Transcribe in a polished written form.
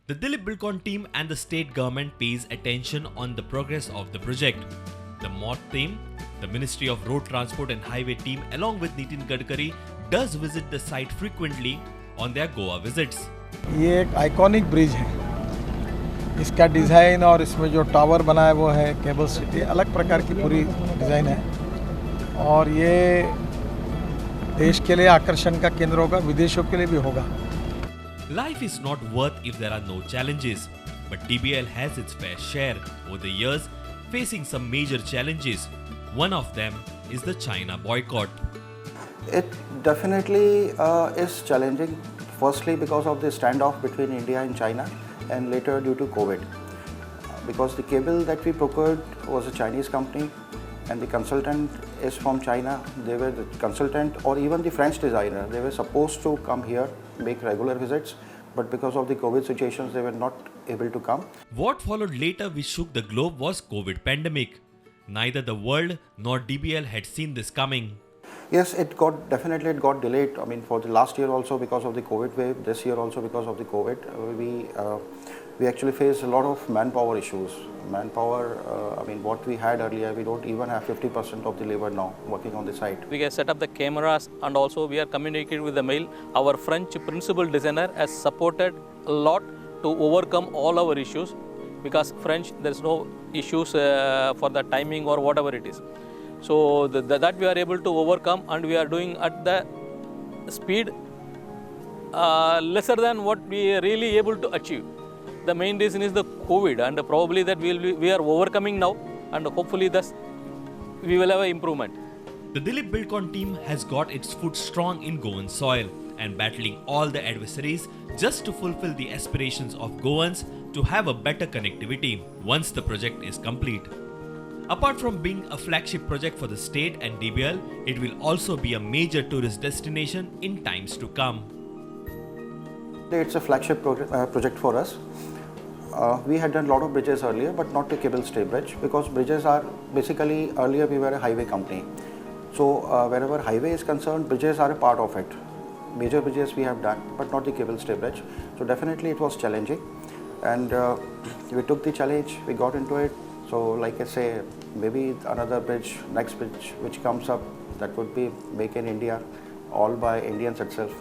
The Dilip Buildcon team and the state government pays attention on the progress of the project. The MOT team, the Ministry of Road Transport and Highway team along with Nitin Gadkari does visit the site frequently on their Goa visits. ये एक iconic bridge है। इसका design और इसमें जो tower बना है वो है केबल सिटी, अलग प्रकार की पूरी डिज़ाइन है और ये देश के लिए आकर्षण का केंद्र होगा, विदेशों के लिए भी होगा। Life is not worth if there are no challenges, but DBL has its fair share over the years, facing some major challenges. One of them is the China boycott. It definitely is challenging, firstly because of the standoff between India and China, and later due to COVID. Because the cable that we procured was a Chinese company and the consultant is from China. They were the consultant or even the French designer. They were supposed to come here, make regular visits, but because of the COVID situations, they were not able to come. What followed later which shook the globe was COVID pandemic. Neither the world nor DBL had seen this coming. Yes, it got delayed. I mean, for the last year also because of the COVID wave, this year also because of the COVID, we actually faced a lot of manpower issues. Manpower, I mean, what we had earlier, we don't even have 50% of the labor now working on the site. We can set up the cameras and also we are communicating with the mail. Our French principal designer has supported a lot to overcome all our issues because French, there's no issues for the timing or whatever it is. So that we are able to overcome and we are doing at the speed lesser than what we are really able to achieve. The main reason is the COVID and probably that we are overcoming now and hopefully thus we will have an improvement. The Dilip Buildcon team has got its foot strong in Goan soil and battling all the adversaries just to fulfill the aspirations of Goans to have a better connectivity once the project is complete. Apart from being a flagship project for the state and DBL, it will also be a major tourist destination in times to come. It's a flagship project for us. We had done a lot of bridges earlier, but not the cable stay bridge because bridges are basically, earlier we were a highway company. So wherever highway is concerned, bridges are a part of it. Major bridges we have done, but not the cable stay bridge. So definitely it was challenging and we took the challenge, we got into it. So like I say, maybe another bridge, next bridge which comes up, that would be Make in India, all by Indians itself.